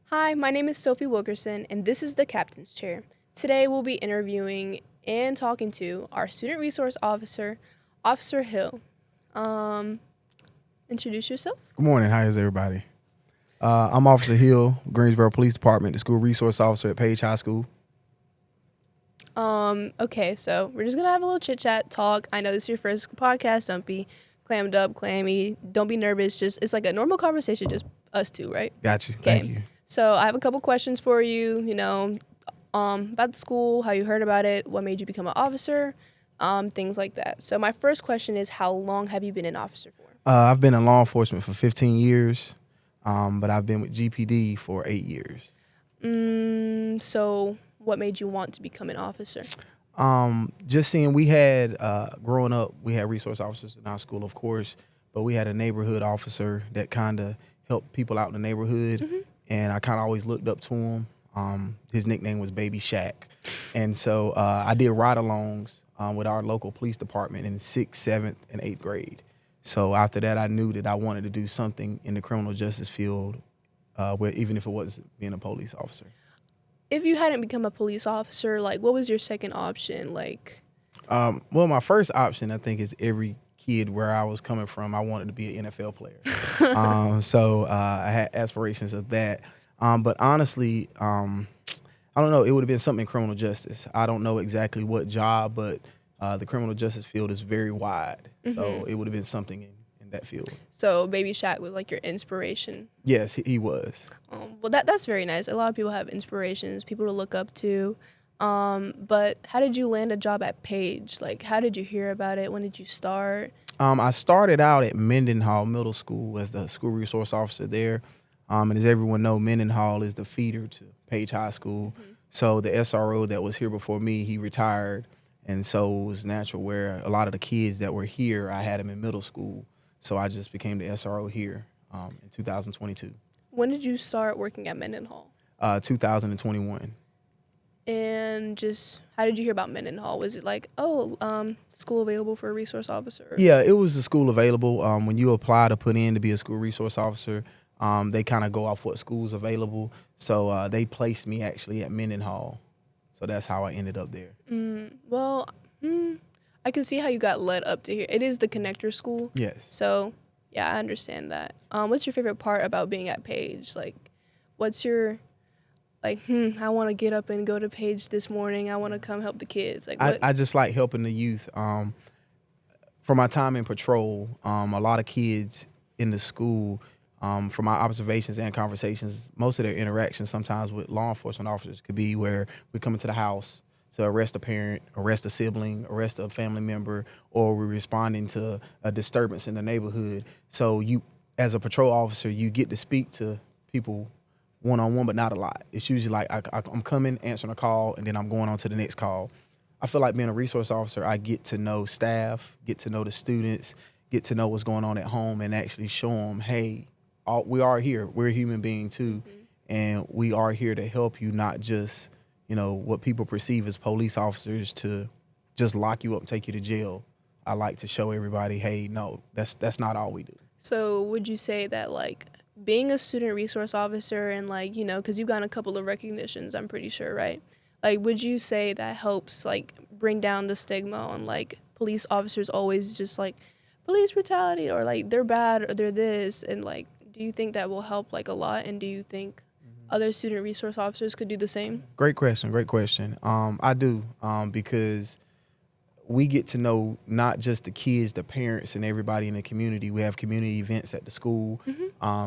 Hi, my name is Sophie Wilkerson, and this is the Captain's Chair. Today we'll be interviewing and talking to our Student Resource Officer, Officer Hill. Um, Introduce yourself. Good morning. How is everybody? I'm Officer Hill, Greensboro Police Department, the school resource officer at Page High School. Okay, so we're just gonna have a little chit chat talk. I know this is your first podcast. Don't be clammed up, clammy. Don't be nervous. Just it's like a normal conversation, just us two, right? Got you. Okay. Thank you. So I have a couple questions for you. About the school, how you heard about it, what made you become an officer, things like that. So my first question is, how long have you been an officer for? I've been in law enforcement for 15 years, but I've been with GPD for 8 years. So what made you want to become an officer? Just seeing we had, growing up, we had resource officers in our school, of course, but we had a neighborhood officer that kind of helped people out in the neighborhood, and I kind of always looked up to him. His nickname was Baby Shaq. And so I did ride-alongs with our local police department in 6th, 7th, and 8th grade. So after that, I knew that I wanted to do something in the criminal justice field, even if it wasn't being a police officer. If you hadn't become a police officer, like, what was your second option? Like, Well, my first option, I think, is every kid where I was coming from, I wanted to be an NFL player. So I had aspirations of that. But honestly, I don't know. It would have been something in criminal justice. I don't know exactly what job, but the criminal justice field is very wide. So it would have been something in that field. so Baby Shaq was like your inspiration. Yes, he was. Well, that's very nice. A lot of people have inspirations, people to look up to. But how did you land a job at Page? Like, how did you hear about it? When did you start? I started out at Mendenhall Middle School as the school resource officer there. And as everyone knows, Mendenhall is the feeder to Page High School. So the SRO that was here before me, he retired. And so it was natural where a lot of the kids that were here, I had them in middle school. So I just became the SRO here in 2022. When did you start working at Mendenhall? 2021. And just how did you hear about Mendenhall? Was it like, school available for a resource officer? Yeah, it was a school available. When you apply to put in to be a school resource officer, they kind of go off what school's available. So they placed me actually at Mendenhall. So that's how I ended up there. I can see how you got led up to here. It is the connector school. Yes. So, yeah, I understand that. What's your favorite part about being at Page? Like, what's your, I want to get up and go to Page this morning. I want to come help the kids. Like, what? I just like helping the youth. For my time in patrol, a lot of kids in the school, from my observations and conversations, most of their interactions sometimes with law enforcement officers could be where we come into the house to arrest a parent, arrest a sibling, arrest a family member, or we're responding to a disturbance in the neighborhood. So you, as a patrol officer, you get to speak to people one-on-one, but not a lot. It's usually like I'm coming, answering a call, and then I'm going on to the next call. I feel like being a resource officer, I get to know staff, get to know the students, get to know what's going on at home, and actually show them, hey, we are here. We're a human being too, and we are here to help you, not just, what people perceive as police officers to just lock you up and take you to jail. I like to show everybody, hey, no, that's not all we do. So would you say that, like, being a student resource officer and, because you've gotten a couple of recognitions, I'm pretty sure, right? Like, would you say that helps, like, bring down the stigma on, like, police officers always just, like, police brutality or, like, they're bad or they're this, and, like, do you think that will help, like, a lot? And do you think other student resource officers could do the same? Great question. I do, because we get to know not just the kids, the parents, and everybody in the community. We have community events at the school,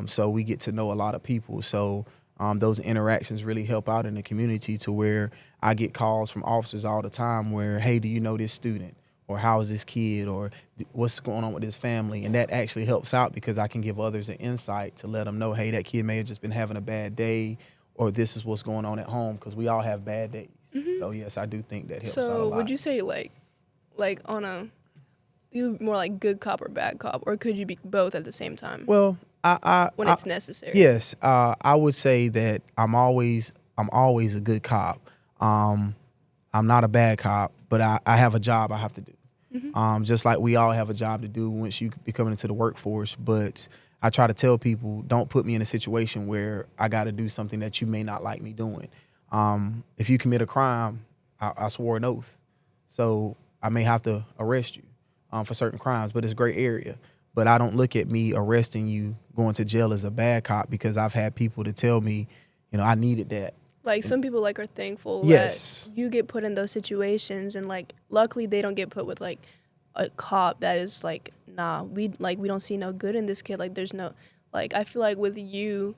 so we get to know a lot of people. So those interactions really help out in the community to where I get calls from officers all the time where, hey, do you know this student? Or how is this kid? Or what's going on with this family? And that actually helps out because I can give others an insight to let them know, hey, that kid may have just been having a bad day, or this is what's going on at home, because we all have bad days. So, yes, I do think that helps out a lot. So would you say, like you more like good cop or bad cop, or could you be both at the same time? Well, when it's necessary. Yes, I would say that I'm always a good cop. I'm not a bad cop, but I have a job I have to do. Just like we all have a job to do once you be coming into the workforce. But I try to tell people, don't put me in a situation where I got to do something that you may not like me doing. If you commit a crime, I swore an oath. So I may have to arrest you for certain crimes, but it's a gray area. But I don't look at me arresting you, going to jail as a bad cop, because I've had people to tell me, I needed that. Like some people like are thankful that Yes. you get put in those situations, and like luckily they don't get put with like a cop that is like, nah, we don't see no good in this kid. Like there's no, like I feel like with you,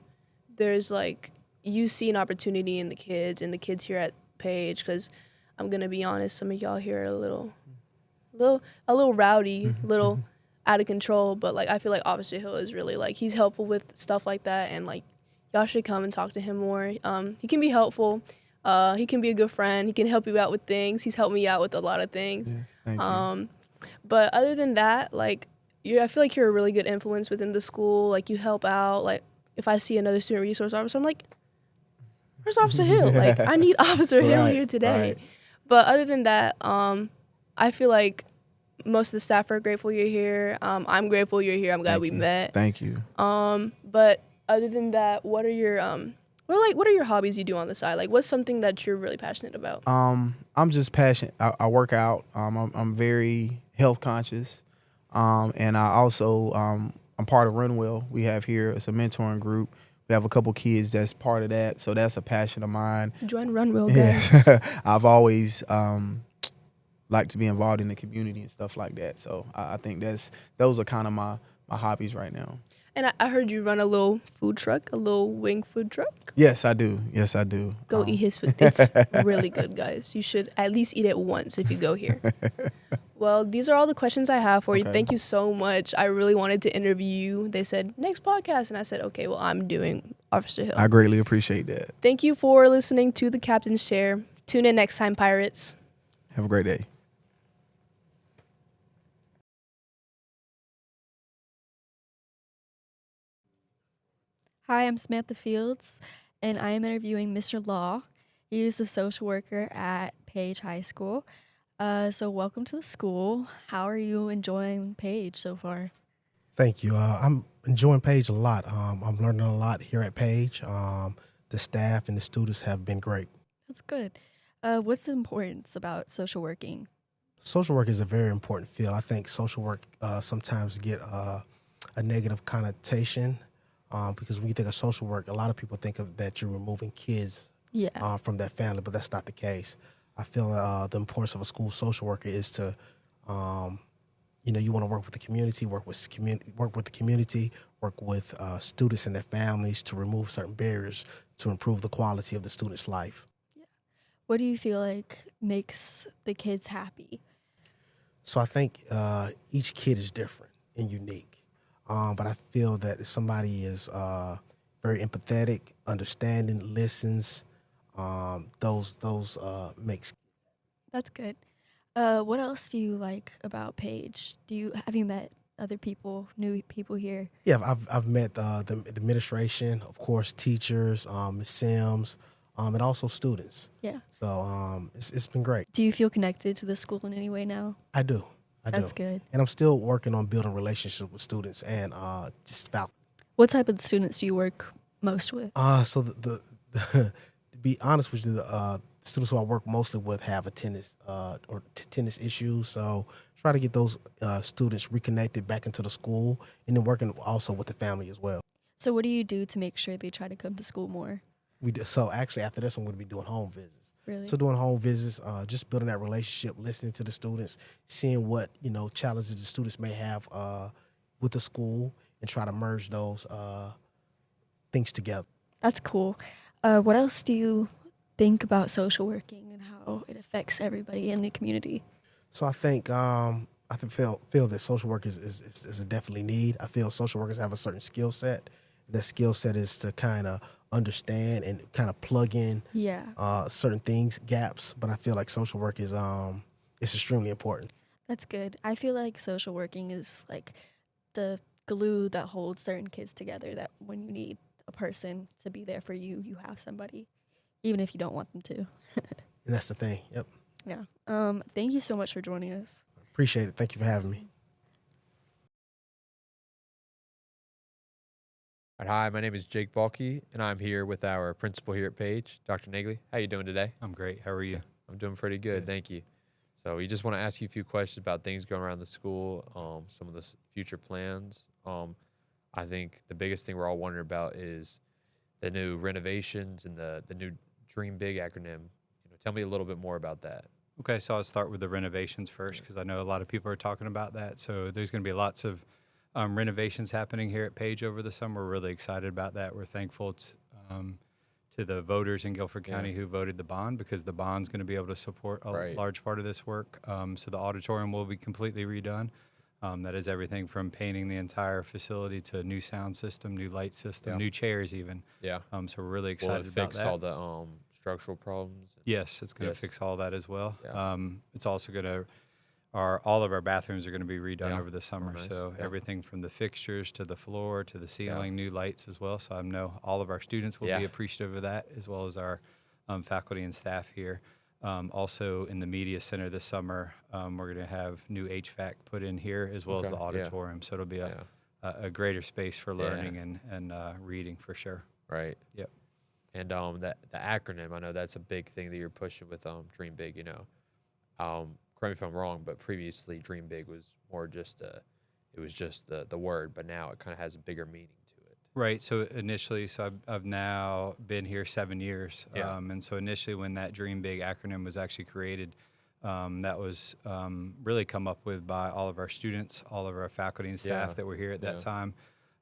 there's like you see an opportunity in the kids and the kids here at Page, because I'm gonna be honest, some of y'all here are a little rowdy, little out of control, but like I feel like Officer Hill is really like he's helpful with stuff like that, and like y'all should come and talk to him more. He can be helpful. He can be a good friend. He can help you out with things. He's helped me out with a lot of things. Yes, thank you. But other than that, like I feel like you're a really good influence within the school. Like you help out. Like if I see another student resource officer, I'm like, where's Officer Hill? Like I need Officer Hill Right, here today. right. But other than that, I feel like most of the staff are grateful you're here. I'm grateful you're here. I'm glad we met. Thank you. But other than that, what are your what are your hobbies you do on the side? Like what's something that you're really passionate about? I'm just passionate. I work out. I'm very health conscious, and I also I'm part of Runwell. We have here, it's a mentoring group. We have a couple kids that's part of that, so that's a passion of mine. Join Runwell, guys. Yes. I've always liked to be involved in the community and stuff like that. So I think those are kind of my hobbies right now. And I heard you run a little food truck, a little wing food truck. Yes, I do. Yes, I do. Go eat his food. It's really good, guys. You should at least eat it once if you go here. Well, these are all the questions I have for you. Okay. Thank you so much. I really wanted to interview you. They said, next podcast. And I said, okay, well, I'm doing Officer Hill. I greatly appreciate that. Thank you for listening to The Captain's Chair. Tune in next time, Pirates. Have a great day. Hi, I'm Samantha Fields, and I am interviewing Mr. Law. He is the social worker at Page High School. So welcome to the school. How are you enjoying Page so far? Thank you. I'm enjoying Page a lot. I'm learning a lot here at Page. The staff and the students have been great. That's good. What's the importance about social working? Social work is a very important field. I think social work sometimes get a negative connotation because when you think of social work, a lot of people think of that you're removing kids from that family, but that's not the case. I feel the importance of a school social worker is to, you want to work with the community, work with the community, work with students and their families to remove certain barriers to improve the quality of the student's life. Yeah. What do you feel like makes the kids happy? So I think each kid is different and unique. But I feel that if somebody is very empathetic, understanding, listens, those makes. That's good. What else do you like about Page? Have you met other people, new people here? Yeah, I've met the administration, of course, teachers, Ms. Sims, and also students. Yeah. So it's been great. Do you feel connected to the school in any way now? I do. That's good. And I'm still working on building relationships with students and just faculty. What type of students do you work most with? So the to be honest with you, the students who I work mostly with have attendance attendance issues. So try to get those students reconnected back into the school, and then working also with the family as well. So what do you do to make sure they try to come to school more? So actually after this, I'm going to be doing home visits. Really? So doing home visits, just building that relationship, listening to the students, seeing what challenges the students may have with the school, and try to merge those things together. That's cool. What else do you think about social working and how it affects everybody in the community? So I think feel that social work is a definitely need. I feel social workers have a certain skill set. That skill set is to kind of understand and kind of plug in certain things, gaps. But I feel like social work is it's extremely important. That's good. I feel like social working is like the glue that holds certain kids together, that when you need a person to be there for you, you have somebody, even if you don't want them to. And that's the thing. Yep. Yeah. Thank you so much for joining us. Appreciate it. Thank you for having me. All right, hi, my name is Jake Balky, and I'm here with our principal here at Page, Dr. Naglee. How you doing today? I'm great. How are you? I'm doing pretty good, thank you. So we just want to ask you a few questions about things going around the school, some of the future plans. I think the biggest thing we're all wondering about is the new renovations and the new Dream Big acronym. Tell me a little bit more about that. Okay, so I'll start with the renovations first because I know a lot of people are talking about that. So there's going to be lots of renovations happening here at Page over the summer. We're really excited about that. We're thankful to the voters in Guilford County who voted the bond because the bond's going to be able to support a large part of this work. So the auditorium will be completely redone. That is everything from painting the entire facility to a new sound system, new light system, new chairs even. Yeah. So we're really Will excited it about fix that. all the structural problems? Yes, it's going to fix all that as well. Yeah. It's also going to, all of our bathrooms are going to be redone over the summer. nice. So Yeah. everything from the fixtures to the floor to the ceiling, new lights as well. So I know all of our students will be appreciative of that, as well as our faculty and staff here. Also in the media center this summer, we're going to have new HVAC put in here as well as the auditorium. So it'll be a greater space for learning and reading for sure. Right. Yep. And the acronym, I know that's a big thing that you're pushing with Dream Big. Correct me if I'm wrong, but previously Dream Big was more just it was just the word, but now it kind of has a bigger meaning to it. Right. So initially, I've now been here 7 years. And so initially when that Dream Big acronym was actually created, that was really come up with by all of our students, all of our faculty and staff that were here at that time,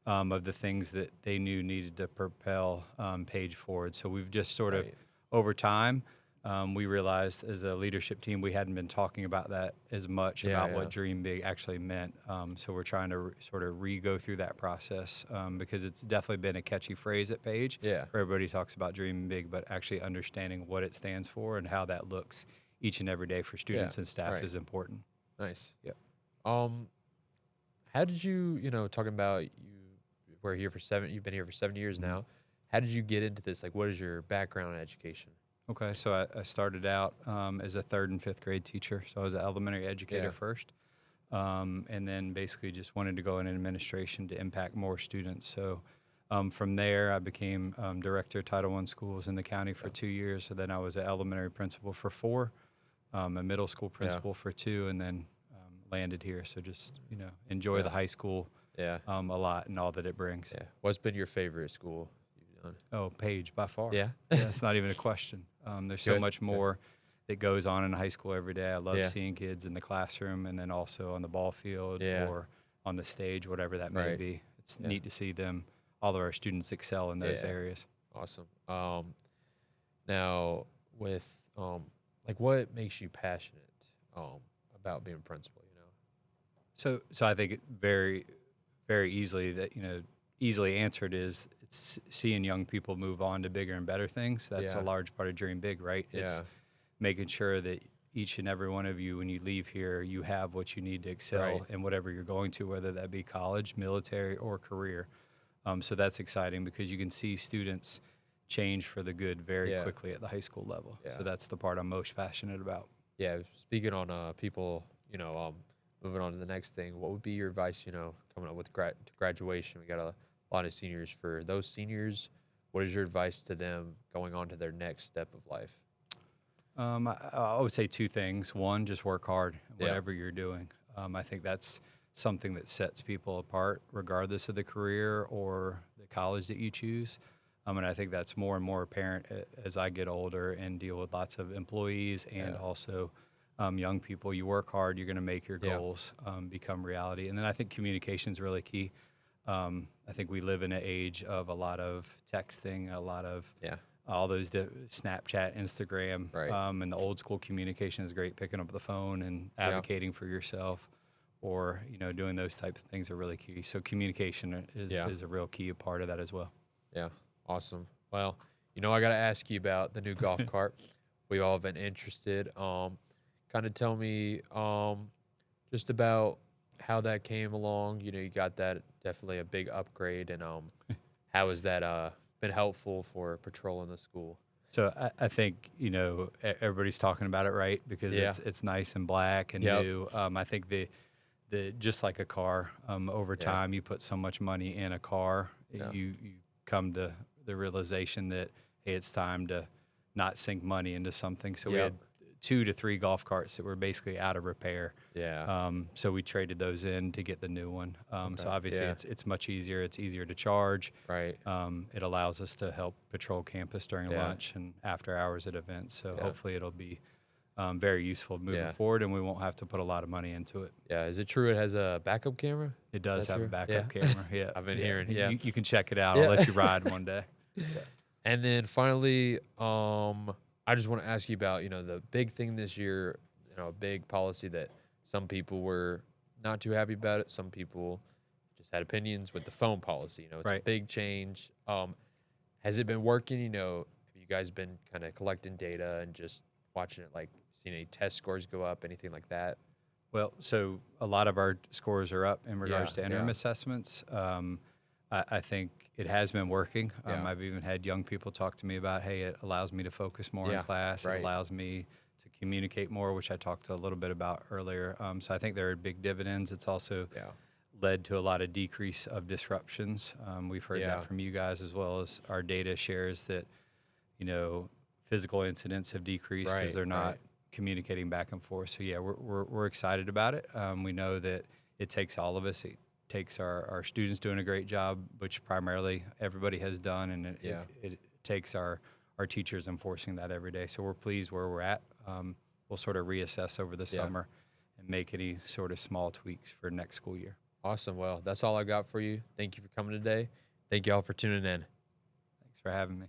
of the things that they knew needed to propel Page forward. So we've just sort of, over time, we realized as a leadership team we hadn't been talking about that as much about what Dream Big actually meant. So we're trying to sort of re-go through that process because it's definitely been a catchy phrase at Page. Where everybody talks about Dream Big, but actually understanding what it stands for and how that looks each and every day for students and staff is important. Nice. Yep. How did you, talking about you've been here for 7 years now. How did you get into this? Like, what is your background in education? Okay, so I started out as a 3rd and 5th grade teacher. So I was an elementary educator first, and then basically just wanted to go in administration to impact more students. So from there, I became director of Title I schools in the county for 2 years. So then I was an elementary principal for 4, a middle school principal for 2, and then landed here. So just, enjoy the high school a lot and all that it brings. Yeah. What's been your favorite school you've done? Oh, Page, by far. Yeah? It's not even a question. There's so much more that goes on in high school every day. I love seeing kids in the classroom and then also on the ball field or on the stage, whatever that may be. It's neat to see all of our students excel in those areas. Awesome. Now, with what makes you passionate about being a principal? So I think it very, very easily easily answered is it's seeing young people move on to bigger and better things. That's a large part of Dream Big, right? It's making sure that each and every one of you, when you leave here, you have what you need to excel in whatever you're going to, whether that be college, military, or career. So that's exciting because you can see students change for the good very quickly at the high school level. So that's the part I'm most passionate about. Yeah, speaking on people, moving on to the next thing, what would be your advice, coming up with graduation? We got a lot of seniors. For those seniors, what is your advice to them going on to their next step of life? I would say 2 things. One, just work hard, whatever you're doing. I think that's something that sets people apart, regardless of the career or the college that you choose. And I think that's more and more apparent as I get older and deal with lots of employees and also young people. You work hard, you're going to make your goals become reality. And then I think communication is really key. I think we live in an age of a lot of texting, a lot of all those Snapchat, Instagram, and the old school communication is great. Picking up the phone and advocating for yourself, or doing those type of things are really key. So communication is a real key part of that as well. Yeah, awesome. Well, I got to ask you about the new golf cart. We all have been interested. Kind of tell me just about how that came along. You got that, definitely a big upgrade, and how has that been helpful for patrolling the school? So I think everybody's talking about it, right? Because it's nice and black and new. I think the just like a car, over time you put so much money in a car, Yeah. You come to the realization that, hey, it's time to not sink money into something. So we Yep. had 2 to 3 golf carts that were basically out of repair. Yeah. So we traded those in to get the new one. So obviously Yeah. it's much easier. It's easier to charge. Right. It allows us to help patrol campus during Yeah. lunch and after hours at events. So Yeah. hopefully it'll be very useful moving Yeah. forward, and we won't have to put a lot of money into it. Yeah. Is it true it has a backup camera? It does That have a true? backup Yeah. camera. Yeah, I've been yeah. hearing, yeah. You can check it out. Yeah. I'll let you ride one day. And then finally, I just want to ask you about, the big thing this year, a big policy that some people were not too happy about it. Some people just had opinions with the phone policy. It's a Right. big change. Has it been working? Have you guys been kind of collecting data and just watching it, like seeing any test scores go up, anything like that? Well, so a lot of our scores are up in regards Yeah, to interim yeah. assessments. I think it has been working. Yeah. I've even had young people talk to me about, hey, it allows me to focus more Yeah, in class. right. It allows me to communicate more, which I talked a little bit about earlier. So I think there are big dividends. It's also Yeah. led to a lot of decrease of disruptions. We've heard Yeah. that from you guys, as well as our data shares that, physical incidents have decreased because Right, they're not right. communicating back and forth. So yeah, we're excited about it. We know that it takes all of us. It takes our students doing a great job, which primarily everybody has done, and Yeah. it takes our teachers enforcing that every day. So we're pleased where we're at. We'll sort of reassess over the Yeah. summer and make any sort of small tweaks for next school year. Awesome. Well, that's all I got for you. Thank you for coming today. Thank you all for tuning in. Thanks for having me.